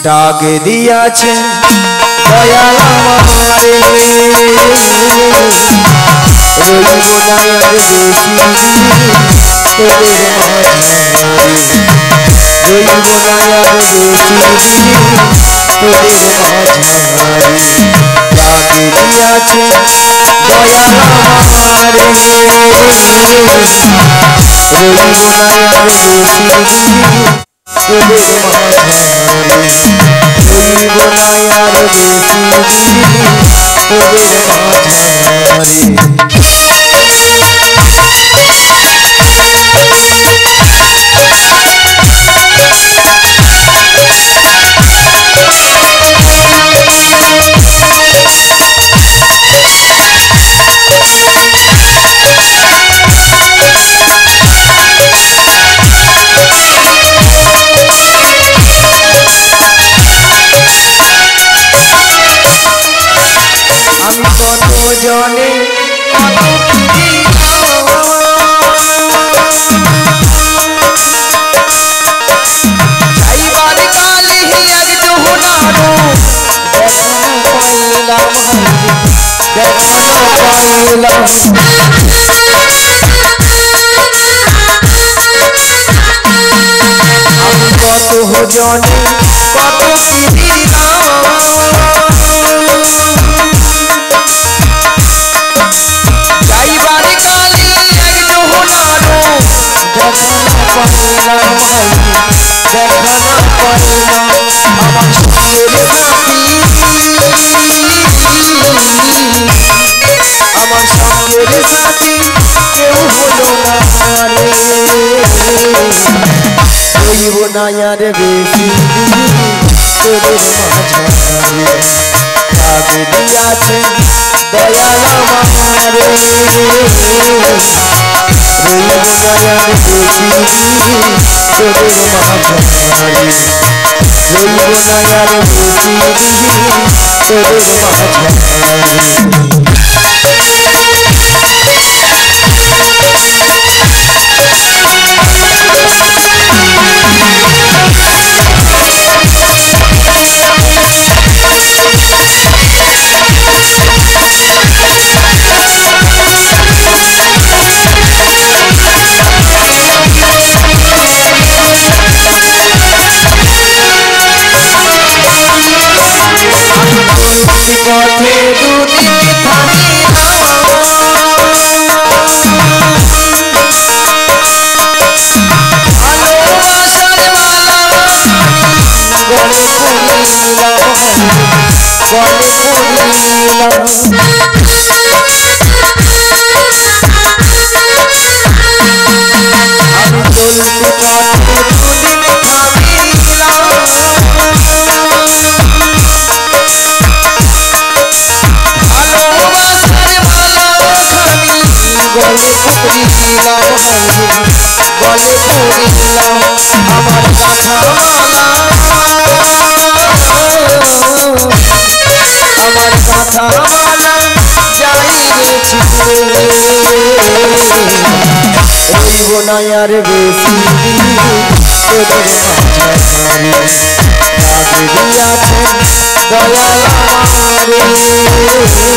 ডাক দিয়াছে দয়াল আমারে রইব না আর বেশি তোদের মাঝারে রইব না আর বেশি তোদের মাঝারে ডাক দিয়াছে দয়াল আমারে রইব না আর বেশি তোদের মাঝারে রইব না আর বেশি তোদের মাঝারে জনে কত কি চাইবার কালি এক জোহনারো দেখানো পাইলাম আমি কত জনে কত কি দেখানো পাইলাম আমার সঙ্গের সাথী আমার সঙ্গের সাথী কেউ হলো না রে রইব না আর বেশি তোদের মাঝারে ডাক দিয়াছে দয়াল আমারে রইব না আর বেশি তোদের মাঝারে রইব না আর বেশি তোদের মাঝারে পথে দুদিন থাকি ভালোবাসার মালা গলে পড়িলাম গলে পড়িলাম আমি চলতে পথে দুদিন থামিলাম গলে পড়িলাম গলে পড়িলাম আমার গাথা মালা আমার গাথা মালা যাই রে ছিঁড়ে রইব না আর বেশি তোদের মাঝারে ডাক দিয়াছে দয়াল আমারে রইব না আর বেশি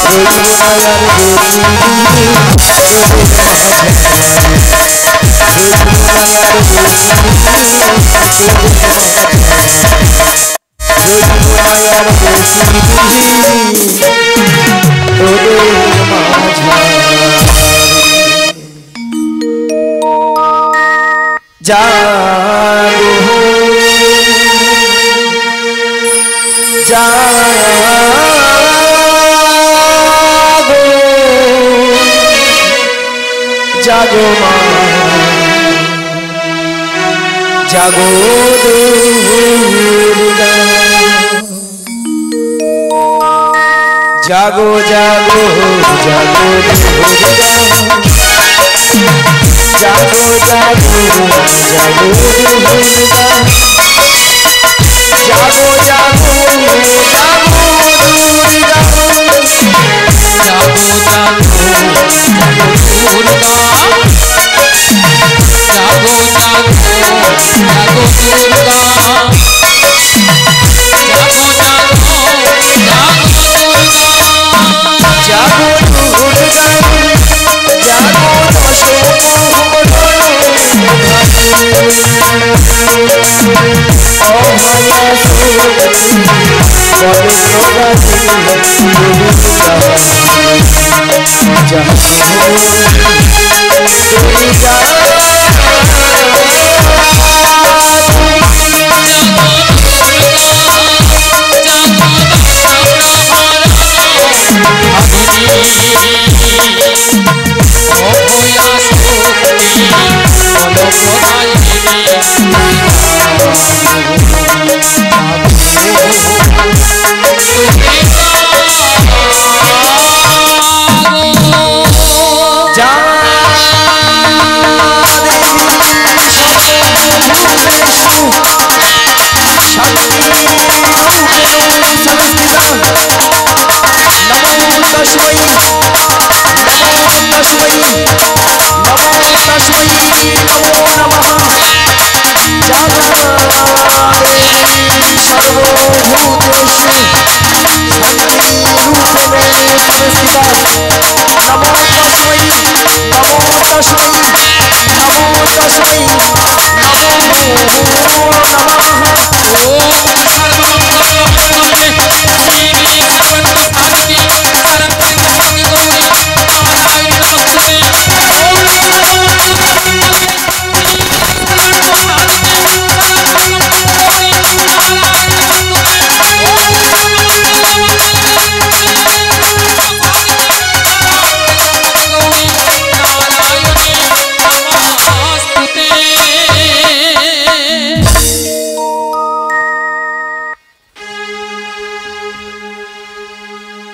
তোদের মাঝারে রইব না আর বেশি তোদের মাঝারে রইব না আর বেশি তোদের মাঝারে জাগো জাগো মা জাগো দুর্গা জাগো জাগো জাগো দুর্গা জাগো জাগো জাগো দুর্গা জাগো জাগো জাগো দুর্গা জাগো জাগো দুর্গা জাগো জাগো জাগো দুর্গা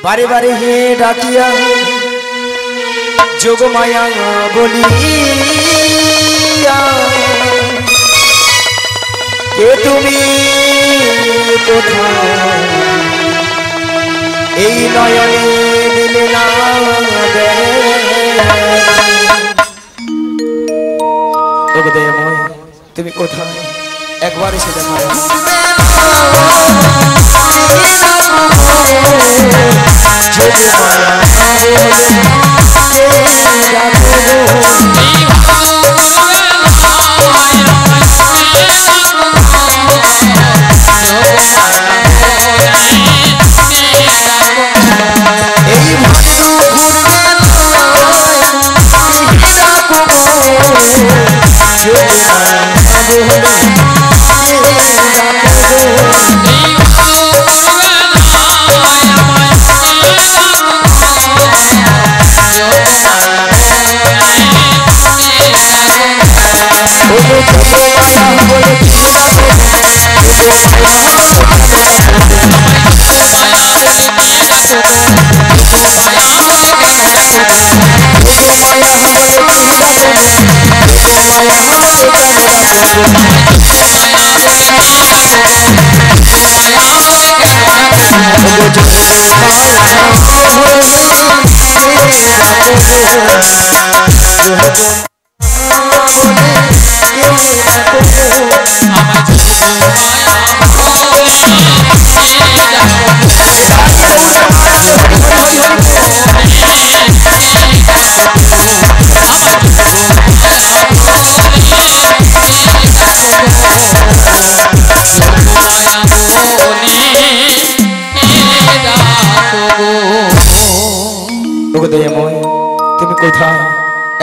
बारे बारे हे डाकिया जोग माया बोलिया के तुमी कोथाय এই নয়নে দিলে না ওগো দয়াময় তুমি কোথায় একবার এসে দেখো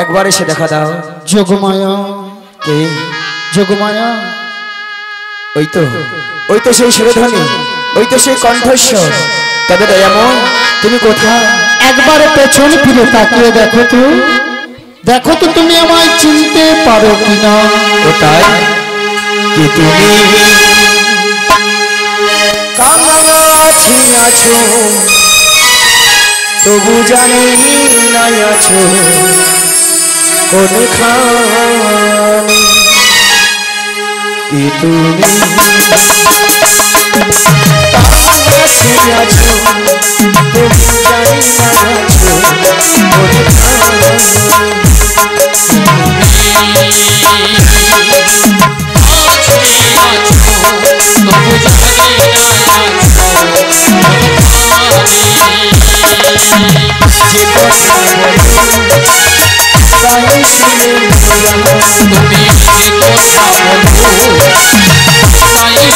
একবার এসে দেখা দাও যোগমায়া কে যোগমায়া ওই তো সেই সুরধ্বনি ওই তো সেই কণ্ঠস্বর তবে দয়াময় তুমি কোথায় একবার পেছন ফিরে তাকিয়ে দেখো তো তুমি আমায় চিনতে পারো কিনা কোথায় কি তুমি কাছে আছো তবু জানি না আছো কোনখানে কি তুমি কাছে আছো তবু জানি না আছো কোনখানে তুমি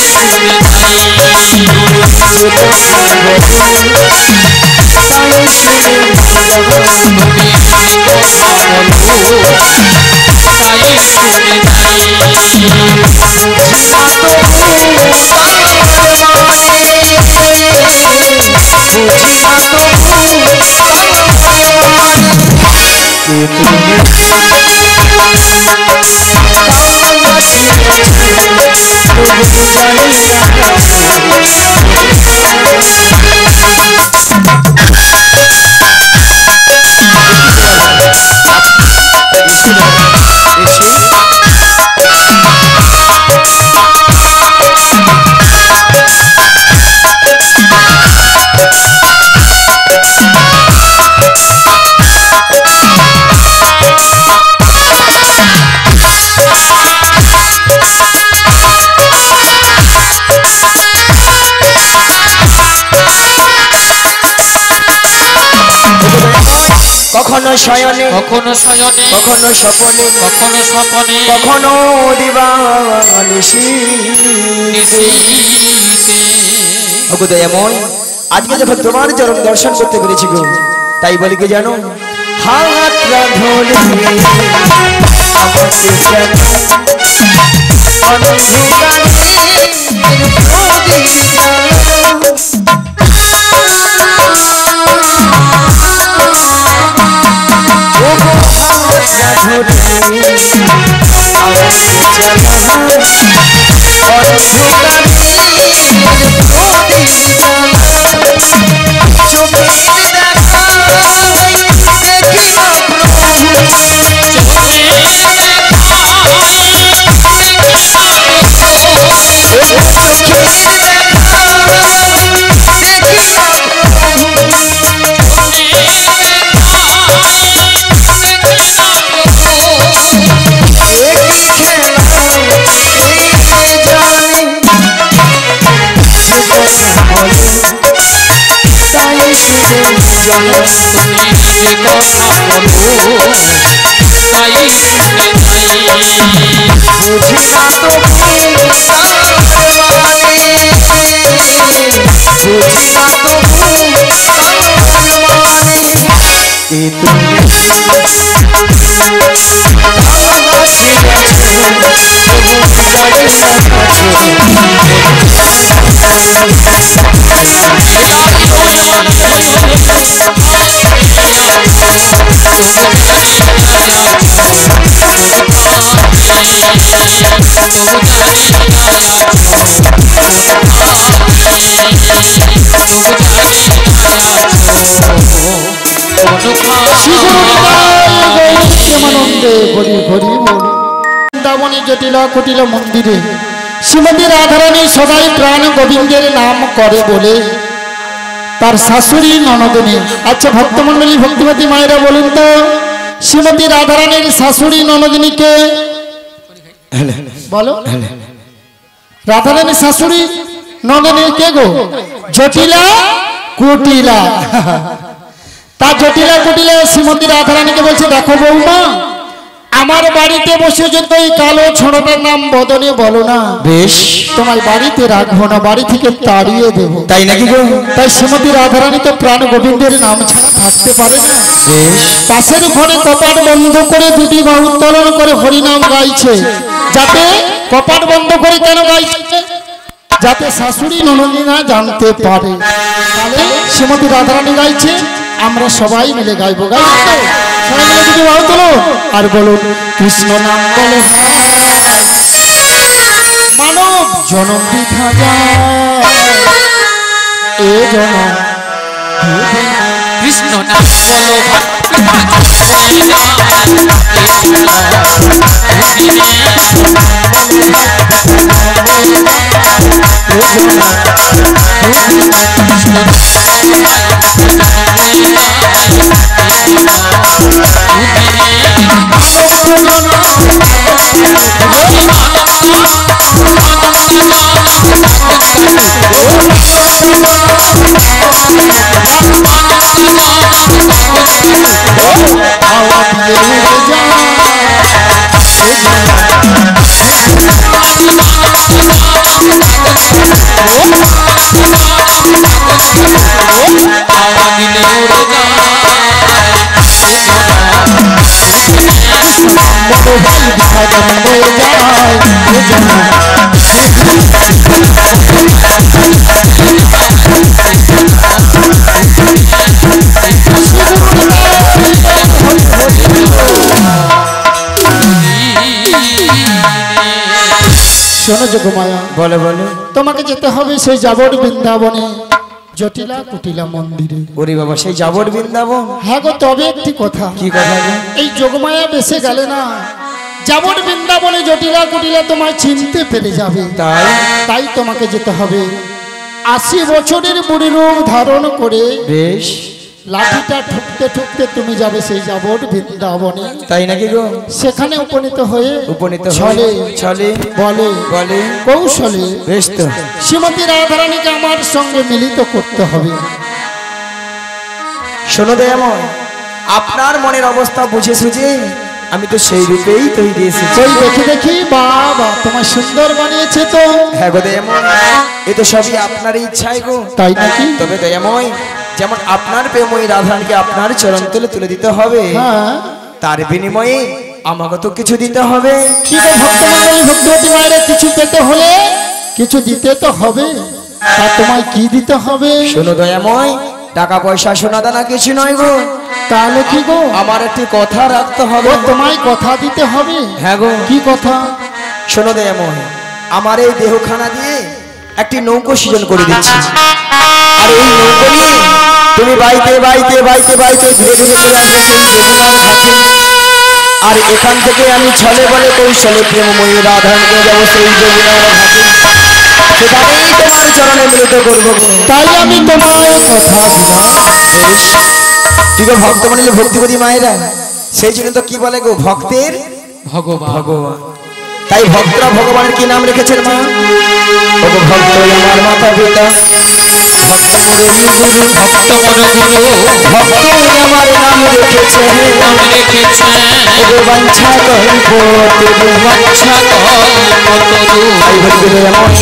কখনো শয়নে কখনো শয়নে কখনো স্বপনে কখনো স্বপনে কখনো দিবানিশীতে ওগো দয়াময় আজকে যখন তোমার চরণ দর্শন করতে পেরেছি গো তাই বলি কি জানো হাত ধরে আমাকে যেন অন্ধকারে প্রদীপ জটিলা কুটিল মন্দিরে শ্রীমতী রাধারানী সদাই প্রাণ গোবিন্দের নাম করে বলে তার শাশুড়ি ননদিনী। আচ্ছা ভক্তমন্ডলী ভক্তিমতী মায়েরা বলুন তো শ্রীমতী রাধারানীর শাশুড়ি ননদিনীকে বলো। রাধারানীর শাশুড়ি ননদিনী কে গো? জটিলা কুটিলা। তার জটিলা কুটিলা শ্রীমতী রাধারানীকে বলছে দেখো বৌমা আমার বাড়িতে বসে যদি এই কালো ছোড়াটার নাম বদনে বলো না বেশ তোমার বাড়িতে রাখবো না, বাড়ি থেকে তাড়িয়ে দেবো। তাই নাকি গো? তাই শ্রীমতী রাধারানী তো প্রাণ গোবিন্দের নাম ছাড়া থাকতে পারে না। পাশের ঘরে কপাট বন্ধ করে দুটি বাহু উত্তোলন করে হরিনাম গাইছে। যাতে কপাট বন্ধ করে কেন গাইছে? যাতে শাশুড়ি ননদিনী না জানতে পারে। তাহলে শ্রীমতী রাধারানী গাইছে, আমরা সবাই মিলে গাইবো। গাইবো সবাই মিলে দুটি বাহু তোলো আর বলো কৃষ্ণ নাম বলে মানব জনম বৃথা যায় এ জনম কৃষ্ণ নাম বলো শোনো যোগমায়া, বলে বলে তোমাকে যেতে হবে সেই যাবর বৃন্দাবনে জটিলা কুটিলা মন্দিরে। ওরে বাবা, সেই যাবর বৃন্দাবন? হ্যাঁ গো, তবে একটি কথা। কি কথা গো? এই যোগমায়া বেসে গেলে না, যাবর বৃন্দাবনে জটিলা কুটিলা তোমায় চিনতে পেরে যাবে। তাই তাই তোমাকে যেতে হবে 80 বছরের বুড়ি রূপ ধারণ করে। বেশ, লাঠিটা ঠুকতে ঠুকতে তুমি যাবে সেই যাবর বৃন্দাবনে। তাই নাকি গো? সেখানে উপনীত হয়ে উপনীত ছলে চলে বলে বলে কৌশলে বেশ তো। শ্রীমতী রাধারানীকে আমার সঙ্গে মিলিত করতে হবে। শোনো দয়াময়, আপনার মনের অবস্থা বুঝে সুঝে আমি তো সেই রূপেই তৈরি এসেছি। ওই দেখি দেখি, বাবা তোমার সুন্দর বানিয়েছে তো। হ্যাঁ গো দয়াময়, এ তো সবই আপনার ইচ্ছায় গো। তাই নাকি? তবে দয়াময়, যেমন আপনার প্রেমময়ী রাধারানীকে আপনার চরণ তলে তুলে দিতে হবে, হ্যাঁ, তার বিনিময়ে আমাকে তো কিছু দিতে হবে। কি গো ভক্তমণ্ডলী, ভক্তবতী মায়ের কিছু পেতে হলে কিছু দিতে তো হবে। তা তোমায় কি দিতে হবে? শোনো দয়াময়, টাকা পয়সা সোনা দানা কিছু নয় গো। তাহলে কি গো? আমার একটি কথা রাখতে হবে। ও তোমায় কথা দিতে হবে? হ্যাঁ গো। কি কথা? শোনো দয়াময়, আমার এই দেহখানা দিয়ে একটি নৌকো সৃজন করে দিচ্ছি। আর এই নৌকো নিয়ে তুমি বাইতে বাইতে বাইতে বাইতে ধীরে ধীরে চলে আসবে সেই যমুনার ঘাটে। আর এখান থেকে আমি ছলে বলে কৌশলে প্রেমময়ী রাধারানীকে যাবো সেই যমুনার ঘাটে। সেখানেই তোমার চরণে মিলিত করবো গো। তাই আমি তোমায় কথা দিলাম। বেশ, ঠিক আছে ভক্তমণ্ডলী, ভক্তিপতি মায়েরা, সেই জন্য তো কি বলে গো, ভক্তের ভগবান ভগবান। তাই ভক্তরা ভগবানের কি নাম রেখেছেন মা? ওগো ভক্ত আমার মাতা পিতা, ভক্ত মুরলী গুরু, ভক্ত মন গুরু ভক্ত আমার নাম রেখেছে। নাম রেখেছে ওগো বাঞ্ছা কল্পতরু, বাঞ্ছা কল্পতরু। তাই ভক্তি আমার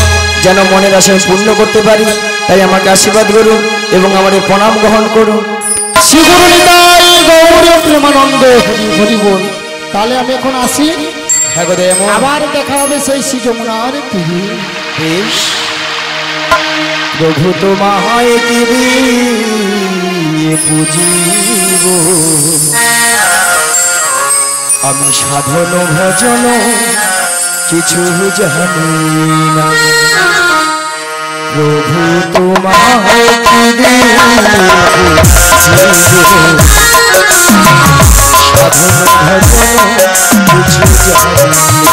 যেন মনের আশা পূর্ণ করতে পারি, তাই আমাকে আশীর্বাদ করুন এবং আমার এই প্রণাম গ্রহণ করুন। শ্রী গুরু নিতাই গৌর প্রেমানন্দ হরি হরি বল। তাহলে আমি এখন আসি, হ্যাঁ গো দয়াময়। আবার দেখা হবে সেই শ্রী যমুনার তীরে। বেশ, প্রভু তোমায় দিবি পুজিব, আমি সাধন ভজন কিছু জানি না। প্রভু তোমায় দিবি পুজিব, সাধন ভজন কিছু জানি না।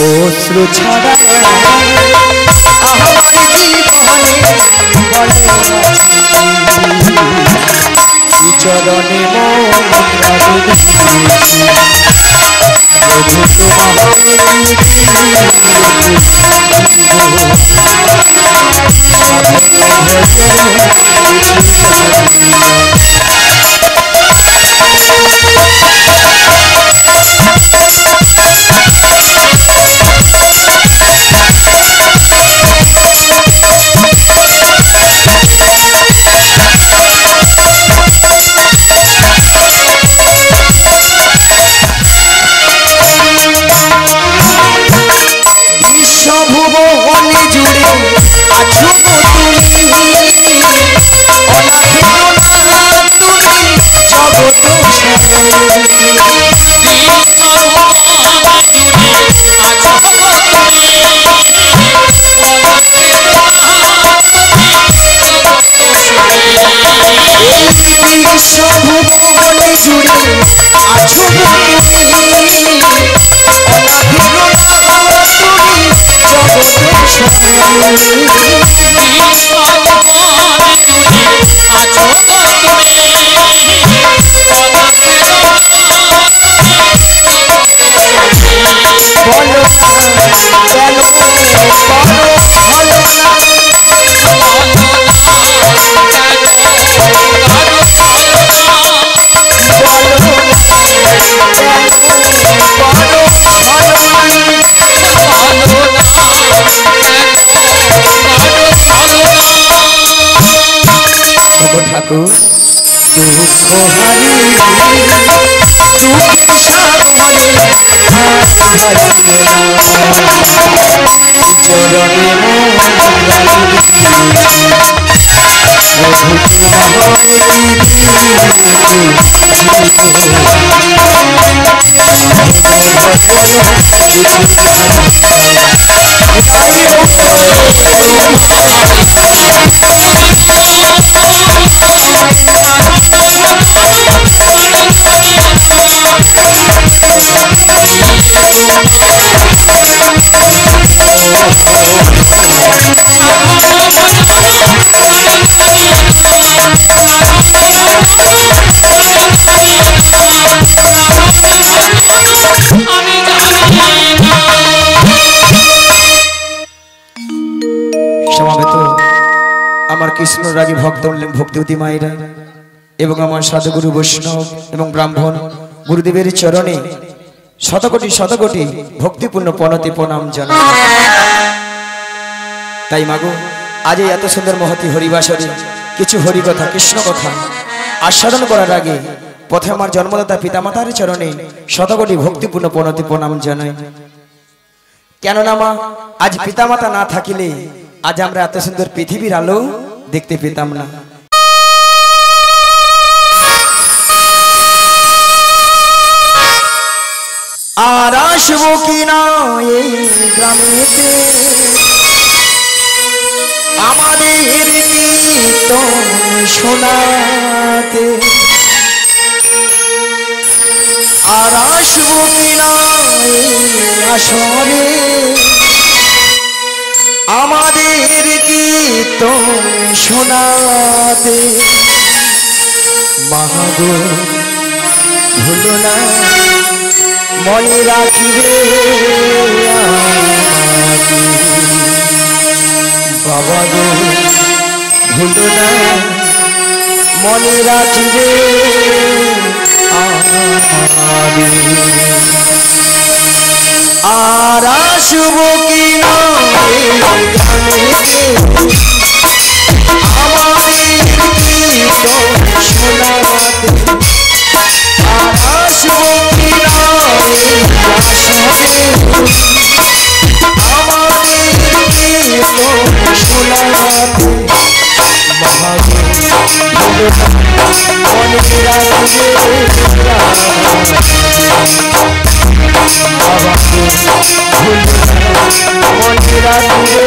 অশ্রু ছাড়া আমার জীবনে বলে চরণে মন রাখি। প্রভু বিশ্বভুবনে জুড়ে আছো তুমি, অনাথ তুমি জগৎ বিশ্বভুবনে জুড়ে আছো তুমি, কেন করো ভালো না ঠাকুর দুঃখ হারি দুঃখের সাগরে চরণে আমার কৃষ্ণ রাগী ভক্ত ভক্তিবতী মায়েরা এবং আমার সাধুগুরু বৈষ্ণব এবং ব্রাহ্মণ গুরুদেবের চরণে শতকোটি শতকোটি ভক্তিপূর্ণ প্রণতি প্রণাম জানাই। তাই মাগো আজ এই এত সুন্দর মহতি হরিবাসরে কিছু হরি কথা কৃষ্ণ কথা আস্বাদন করার আগে পথে আমার জন্মদাতা পিতামাতার চরণে শতকোটি ভক্তিপূর্ণ প্রণতি প্রণাম জানাই। কেননা মা আজ পিতামাতা না থাকিলে আজ আমরা এত সুন্দর পৃথিবীর আলো দেখতে পেতাম না। আর আসবো কিনা এই গ্রামেতে আমাদের কীর্তন শোনাতে, আর আসবো কিনা এই আসরে আমাদের কীর্তন শোনাতে। মাগো ভুলো না মনে রাখিবে বাবা গো, ভুলো না মনে রাখিবে আর আসবো কিনা আমাদের কীর্তন শোনাতে, আর আসবো কিনা আমাদের কীর্তন শোনাতে। মনে রাখবে মনে রাখবে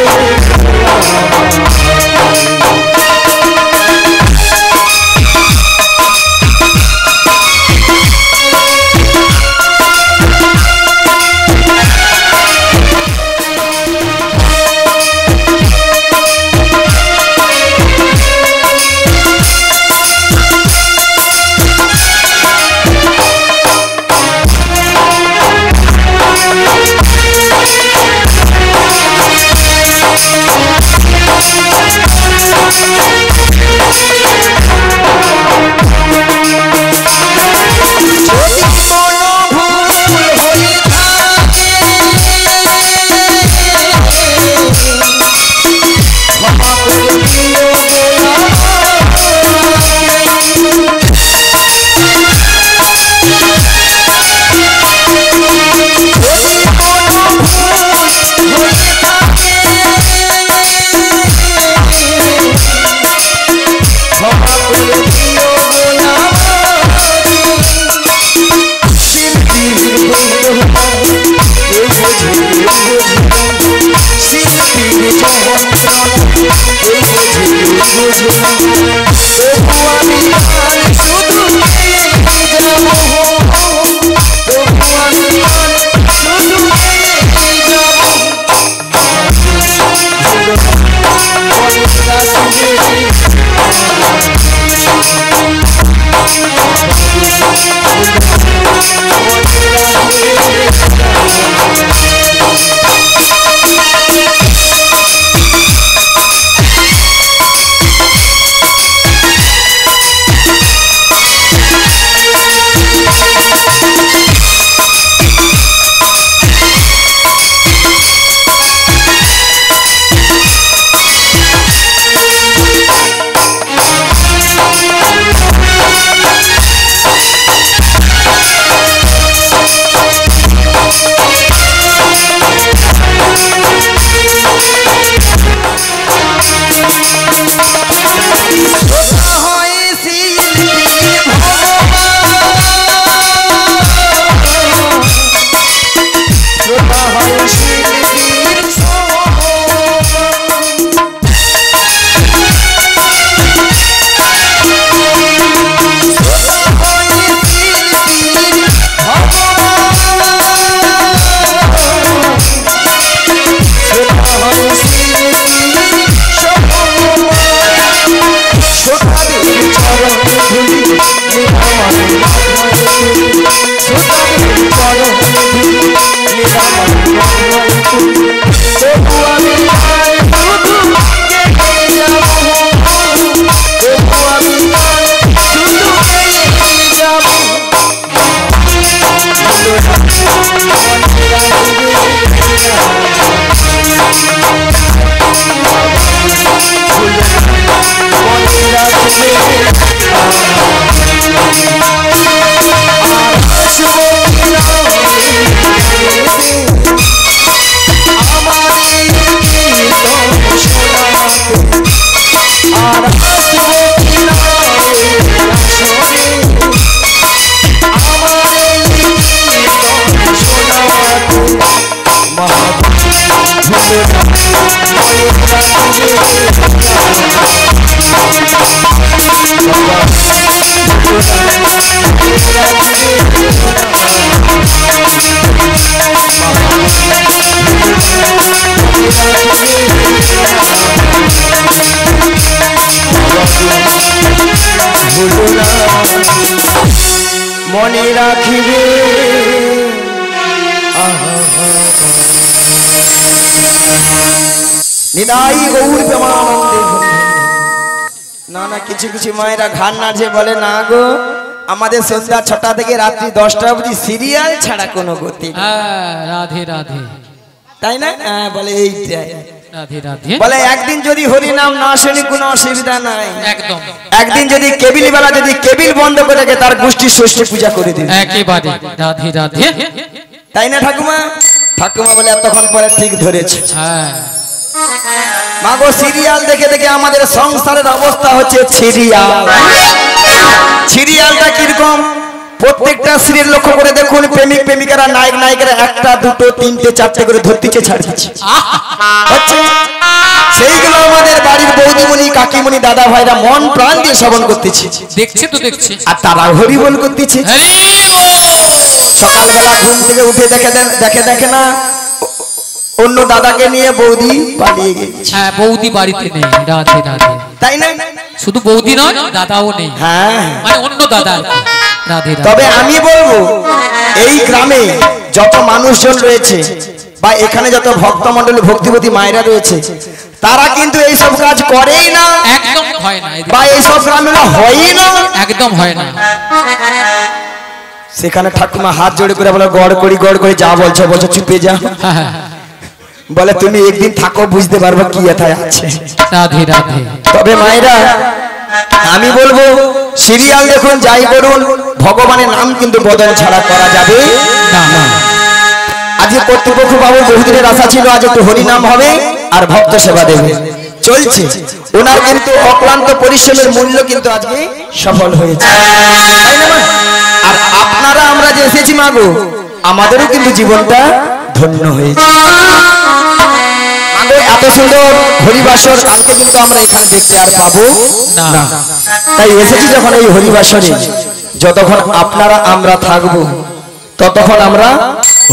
তবু আমি শুধু কেঁদে যাব, তবু আমি শুধু কেঁদে যাব। মনে রাখিবে নিদাই গৌর প্রেমানন্দে। না না, কিছু কিছু মায়েরা ঘাড় নাড়ছে, বলে না গো আমাদের সন্ধ্যা 6টা থেকে রাত্রি 10টা অবধি সিরিয়াল ছাড়া কোনো গতি নেই। রাধে রাধে, তাই না? বলে এইটাই, রাধে রাধে। বলে একদিন যদি হরি নাম না শুনি কোনো অসুবিধা নাই, একদম। একদিন যদি কেবিল বেলা যদি কেবিল বন্ধ করে থাকে তার গোষ্ঠী ষষ্ঠী পূজা করে দিবে একেবারে রাধে রাধে, তাই না ঠাকুমা? ঠাকুমা বলে এতক্ষণ পরে ঠিক ধরেছে। হ্যাঁ মাগো সিরিয়াল দেখে দেখে আমাদের সংসারের অবস্থা হচ্ছে সিরিয়াল। সিরিয়ালটা কিরকম? প্রত্যেকটা সিরিয়াল লক্ষ্য করে দেখুন, প্রেমিক প্রেমিকারা নায়ক নায়িকারা 1টা 2টো 3টে 4টে করে ধরতিছে ছাড়ছে হচ্ছে। সেইগুলো আমাদের বাড়ির বৌদিমণি কাকিমণি দাদা ভাইরা মন প্রাণ দিয়ে শ্রবণ করতেছে, দেখছে তো দেখছে, আর তারা হরি বল করতেছে। সকালবেলা ঘুম থেকে উঠে দেখে না অন্য দাদাকে নিয়ে বৌদি পালিয়ে গেছে। হ্যাঁ, বৌদি বাড়িতে নেই। রাধে রাধে, তাই না? শুধু বৌদি নয়, দাদাও নেই। হ্যাঁ, মানে অন্য দাদা আর কি। রাধে রাধে। তবে আমি বলবো এই গ্রামে যত মানুষজন রয়েছে বা এখানে যত ভক্তমণ্ডলী ভক্তিবতী মায়েরা রয়েছে, তারা কিন্তু এইসব কাজ করেই না, একদম হয় না, বা এইসব গ্রামে হয়ই না, একদম হয় না। সেখানে ঠাকুমা হাত জোড়ে করে বলে গড় করি যা বলছো বলছো, চুপে যা। বলে তুমি একদিন থাকো, বুঝতে পারবো কি এথায় আছে। রাধে রাধে। তবে মায়েরা আমি বলবো সিরিয়াল দেখুন যাই করুন, ভগবানের নাম কিন্তু বদল ছাড়া করা যাবে না। আজকে কর্তৃপক্ষ বাবুর বহুদিনের আশা ছিল আজ একটু হরি নাম হবে আর ভক্ত সেবা দেবে, চলছে। ওনার কিন্তু অক্লান্ত পরিশ্রমের মূল্য কিন্তু আজকে সফল হয়েছে, তাই না? আর আপনারা আমরা যে এসেছি মাগো, আমাদেরও কিন্তু জীবনটা ধন্য হয়েছে। এত সুন্দর হরিবাসর কালকে কিন্তু আমরা এখানে দেখতে আর পাবো না। তাই এসেছি যখন এই হরিবাসরে, যতক্ষণ আপনারা আমরা থাকবো ততক্ষণ আমরা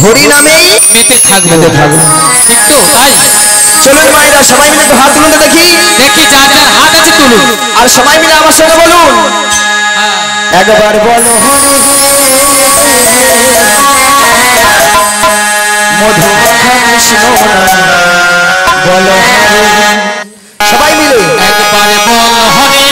হরি নামেই মেতে থাকবো। একটু তাই চলুন মায়েরা সবাই মিলে একটু হাত তুলুন তো দেখি, যার যার হাত আছে তুলুন, আর সবাই মিলে আমার সঙ্গে বলুন, একবার বলো হরি মধু কৃষ্ণ বলো সবাই মিলে একবারে বল হরি।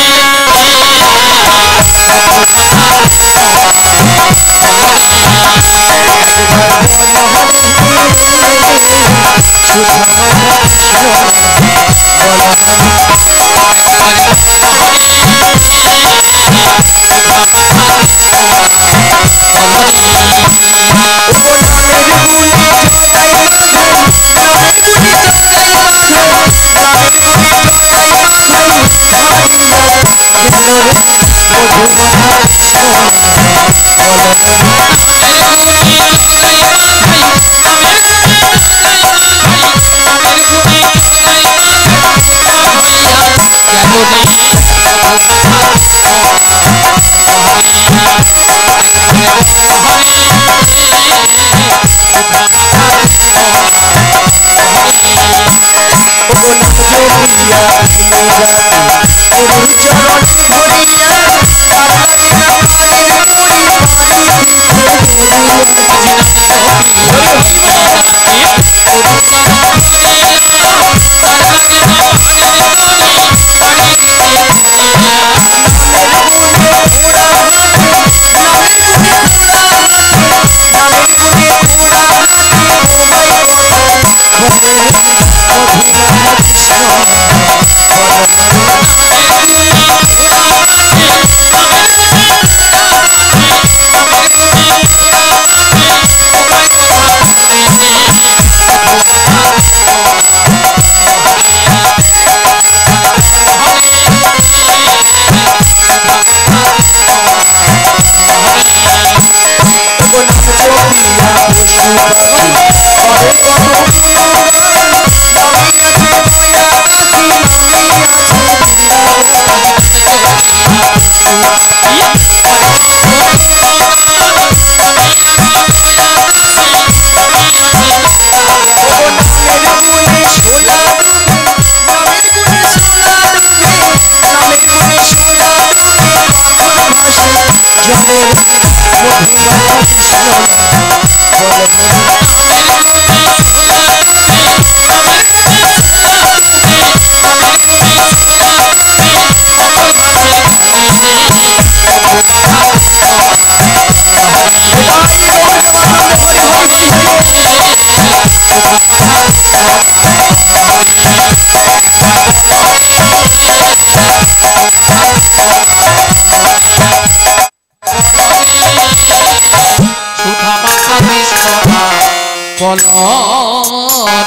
বল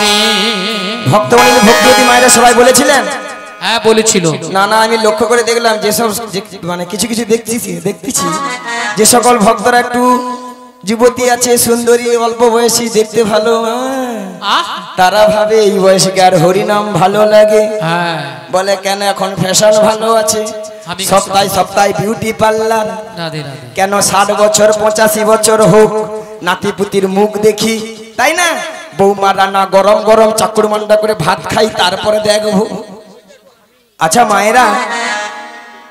রে। ভক্তমণি ভক্তিবতী মায়েরা সবাই বলেছিলেন? হ্যাঁ বলেছিল। না না, আমি লক্ষ্য করে দেখলাম যেসব মানে কিছু কিছু দেখতেছি যে সকল ভক্তরা একটু যুবতী আছে, সুন্দরী, অল্প বয়সী, দেখতে ভালো, তারা ভাবে এই বয়সে আর হরিনাম ভালো লাগে। হ্যাঁ বলে কেন এখন ফ্যাশন ভালো আছে, আমি- সপ্তাহে সপ্তাহে বিউটি পার্লার, রাধে রাধে। কেন 60 বছর 85 বছর হোক নাতিপুতির মুখ দেখি, তাই না? বৌমা রান্না গরম গরম চাকুর মান্ডা করে ভাত খাই, তারপরে দেখবো। আচ্ছা মায়েরা,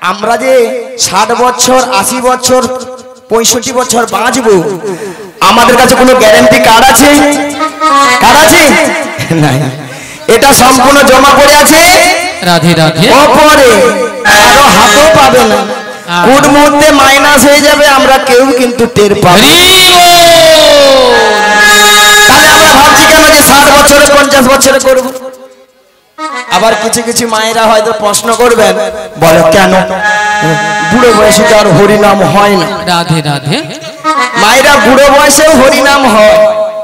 আমরা যে 60 বছর 80 বছর 65 বছর বাঁচবো, আমাদের কাছে কোনো গ্যারান্টি কার্ড আছে? কার্ড আছে? নাই। এটা সম্পূর্ণ জমা পড়ে আছে রাধে রাধে। ওপরে, আরো হাতও পাবে না। কোন মুহূর্তে মাইনাস হয়ে যাবে আমরা কেউ কিন্তু টের পাবো। হরি বল। তাহলে আমরা ভাবছি কেন যে 60 বছরে 50 বছরে করব? আবার কিছু কিছু মায়েরা হয়তো প্রশ্ন করবেন, বলে কেন বুড়ো বয়সে তো আর হরিনাম হয় না? রাধে রাধে। মায়েরা বুড়ো বয়সেও হরিনাম হয়।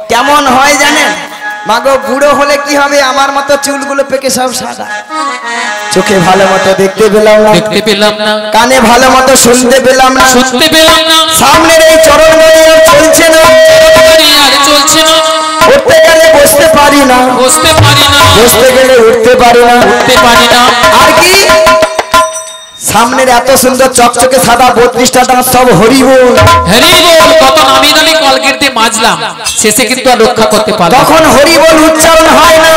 কেমন হয় জানেন? মাগো বুড়ো হলে কি হবে? আমার মতো চুলগুলো পেকে সব সাদা, চোখে ভালো মতো দেখতে পেলাম না, দেখতে পেলাম না, কানে ভালো মতো শুনতে পেলাম না, শুনতে পেলাম না, সামনের এই চরণ চলছে না, আর চলছে না, উঠতে গেলে বসতে পারি না, বসতে পারি না, বসতে গেলে উঠতে পারি না, উঠতে পারি না। আর কি সামনের এত সুন্দর চকচকে সাদা 32টা দাঁত সব হরি বল। হরি বল। কত নামি দামি কলগেট দিয়ে মাজলাম, শেষে কিন্তু আর রক্ষা করতে পারলাম না। তখন হরি বল উচ্চারণ হয় না,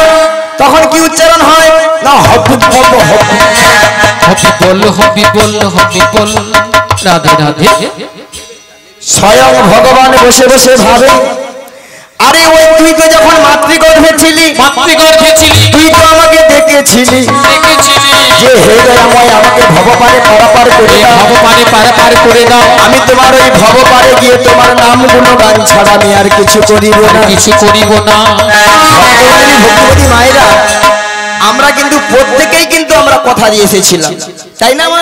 তখন কি উচ্চারণ হয় না? হবি বল, হবি বল, হবি বল, হবি বল। রাধে রাধে। স্বয়ং ভগবান বসে বসে ভাবে, আরে ওই তুই তো যখন মাতৃগর্ভে ছিলি, মাতৃগর্ভে ছিলি, তুই তো আমাকে দেখেছিলি দেখেছিলি, যে হে দয়াময় আমাকে ভবপারে পারাপার করে দাও, ভবপারে পারাপার করে দাও। আমি তোমার ওই ভবপারে গিয়ে তোমার নাম গুণগান ছাড়া আমি আর কিছু করিব না। কিছু করিব না। ভক্তমণ্ডলী, ভক্তিবতী মায়েরা, আমরা কিন্তু প্রত্যেকেই কিন্তু আমরা কথা দিয়ে এসেছিলাম, তাই না মা?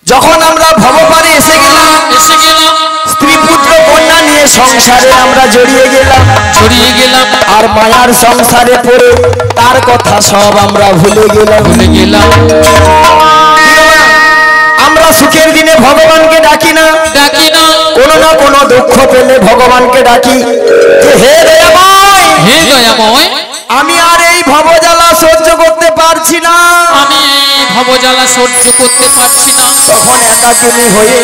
যখন আমরা ভবপারে এসে গেলাম, এসে গেলাম, স্ত্রী পুত্র কন্যা নিয়ে সংসারে আমরা জড়িয়ে গেলাম, ছড়িয়ে গেলাম, আর মায়ার সংসারে পড়ে তার কথা সব আমরা ভুলে গেলাম। ভুলে গেলাম। আমরা সুখের দিনে ভগবানকে ডাকি না, ডাকি না, কোনো না কোনো দুঃখ পেলে ভগবানকে ডাকি যে হে দয়াময়, হে দয়াময়, আমি আর এই ভবজ্বালা সহ্য করতে পারছি না। আমি এই ভবজ্বালা সহ্য করতে পারছি না। তখন একাকিনী হয়ে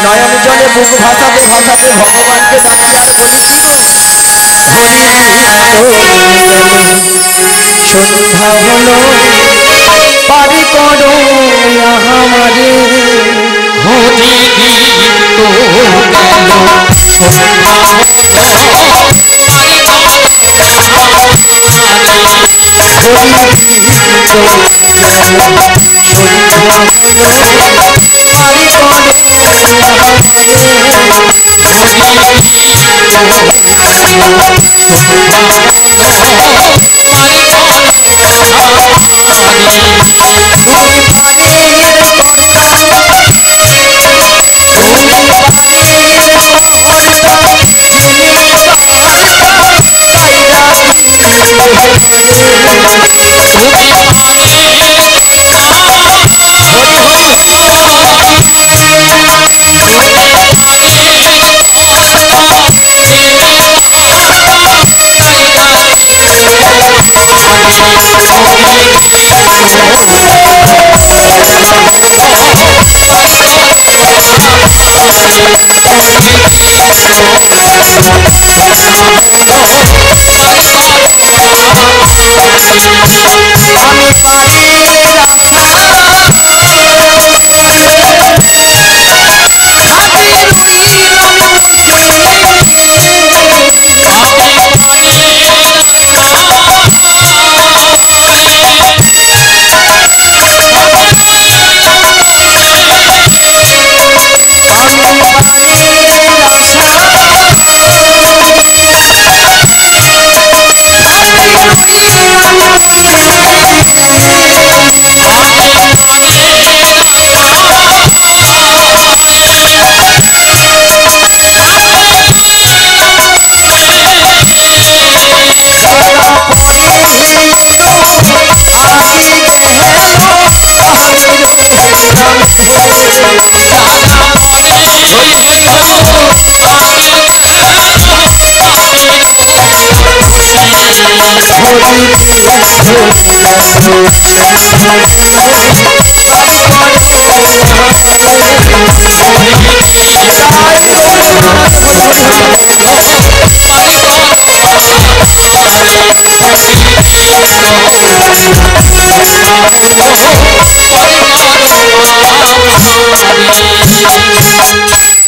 নয়ন জলে বুক ভাসাতে ভাসাতে ভগবানকে ডাকি আর বলি, সন্ধ্যা হলো পারি করো আমারে, হরি তো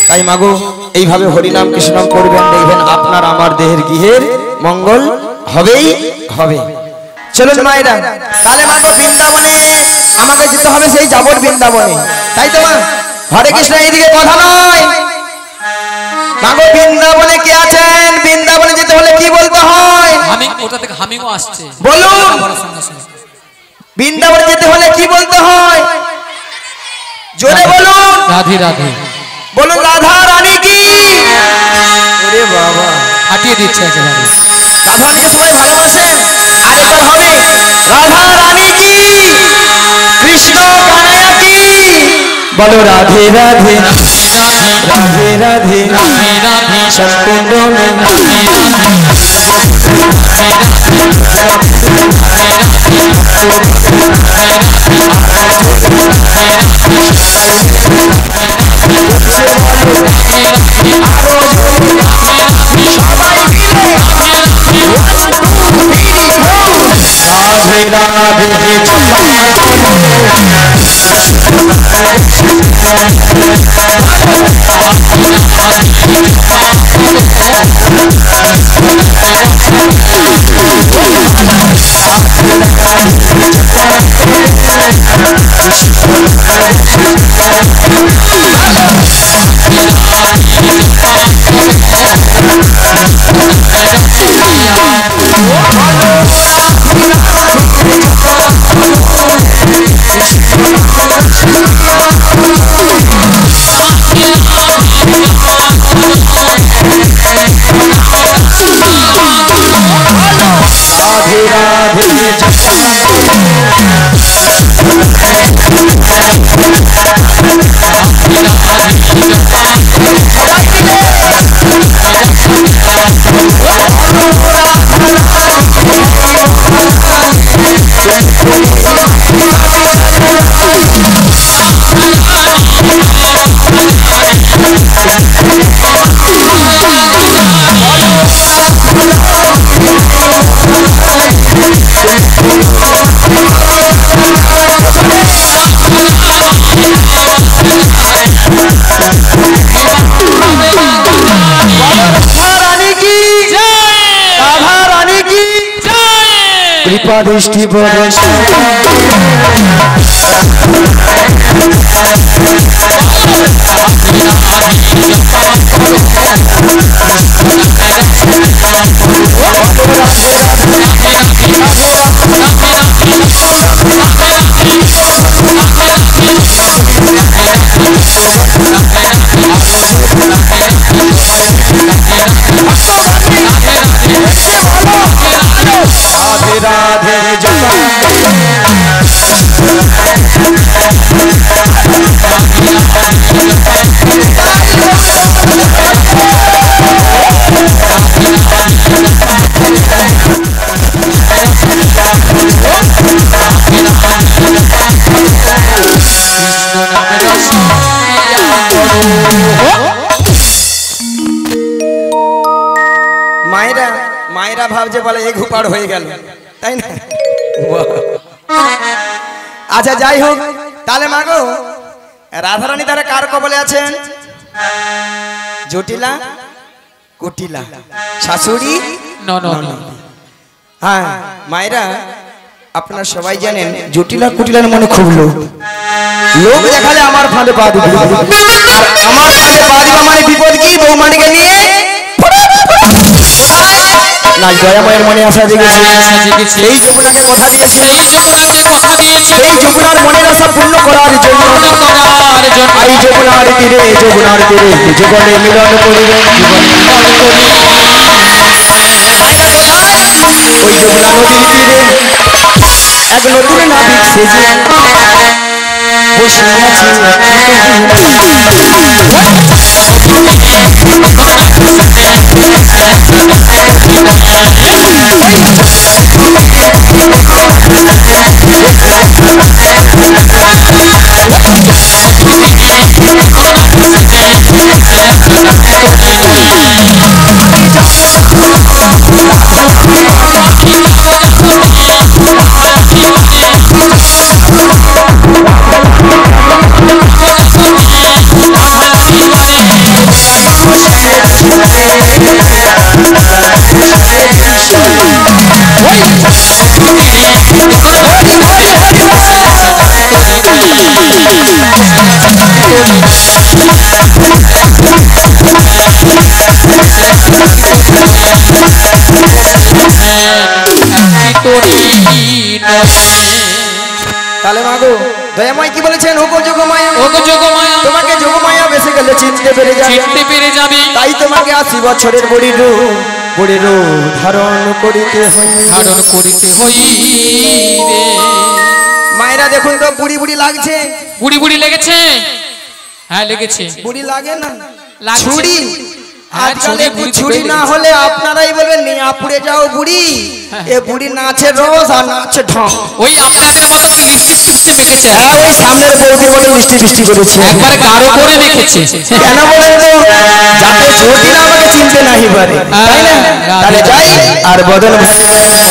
তাই মাগো এইভাবে হরিনাম কৃষ্ণনাম করবেন, দেখবেন আপনার আমার দেহের গৃহের মঙ্গল হবেই হবে। চলুন মায়েরা, তাহলে মাগো বৃন্দাবনে আমাকে যেতে হবে, সেই যাবর বৃন্দাবনে, তাই তো মা? হরে কৃষ্ণ, এইদিকে কথা নয় মাগো। বৃন্দাবনে কে আছেন? বৃন্দাবনে যেতে হলে কি বলতে হয়? ওটা থেকে হামিংও আসছে, বলুন। বৃন্দাবনে যেতে হলে কি বলতে হয়? জোরে বলুন। রাধে রাধে বলুন, রাধা রানী কি? ওরে বাবা, হাঁটিয়ে দিচ্ছে একেবারে। রাধা রানীকে সবাই ভালোবাসেন? আরেকবার হবে, রাধা রানী কি? কৃষ্ণ কানাইয়া কি? বলো রাধে রাধে রাধে রাধে সৎকুণ্ড কৃপা দৃষ্টি রাধে মায়েরা মায়েরা ভাবছে বলে এ ঘুপাড় হয়ে গেল, তাই না? আচ্ছা যাই হোক, তাহলে মাগো রাধারানী তারা কার কবলে আছেন? জটিলা কুটিলা শাশুড়ি হ্যাঁ মায়েরা, আপনারা সবাই জানেন জটিলা কুটিলার মনে খুব লোক দেখালে আমার ফাঁদে পা দিবে, আর আমার ফাঁদে পা দিবা মানে বিপদ কি? বৌমানিকে নিয়ে না দয়াময়ের মনে আশা জেগেছে, এই যমুনাকে কথা দিয়েছে, এই যমুনার মনের আশা পূর্ণ করার জন্য এই যমুনার তীরে জীবনে মিলন করিবে। ওই যমুনা নদীর তীরে এক নতুন নাবিক সেজে বসে আছে তাহলে মাগো দয়াময় কি বলেছেন? ওগো যোগমায়া, ওগো যোগমায়া, তোমাকে যোগমায়া বেসে গেলে চিনতে পেরে যাবে। তাই তোমাকে 80 বছরের বুড়ি রূপ ধারণ করিতে হইবে। মায়েরা দেখুন তো বুড়ি বুড়ি লাগছে। বুড়ি লেগেছে? হ্যাঁ লেগেছে। বুড়ি লাগে না? লাগছে। ছুরি হ্যাঁ, আজকাল একটু বুড়ি ছুরি না লেগেছে। হলে আপনারাই বলবেন নিয়া পুড়ে যাও বুড়ি। এ বুড়ি নাচে রোজ আর নাচে ঢং। ওই আপনাদের মতো কি লিপস্টিক মেখেছে? হ্যাঁ, ওই সামনের বৌদি বলে মিষ্টি করেছে, একবার গাঢ় করে মেখেছে। কেন বলেন তো? যাতে ছোটি না আমাকে চিনতে নাহি পারে, তাই না? তাহলে যাই আর বদল লাঠি পুরি পুরি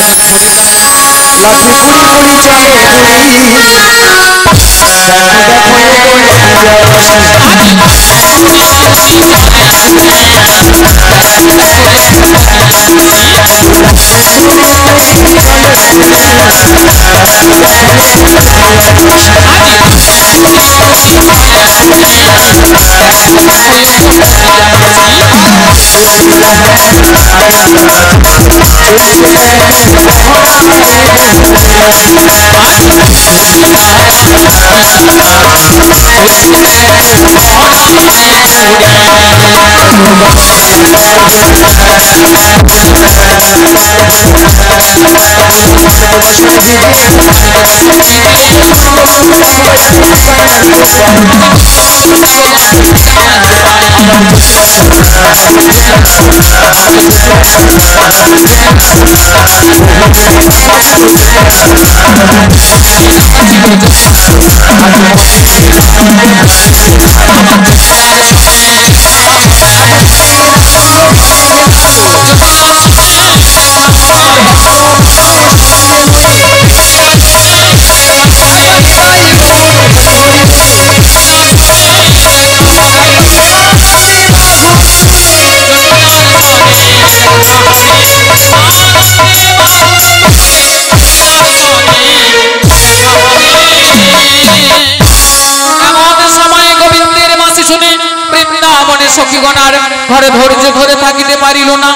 চলে সখীগণ আর ঘরে ধৈর্য ধরে থাকিতে পারিল না।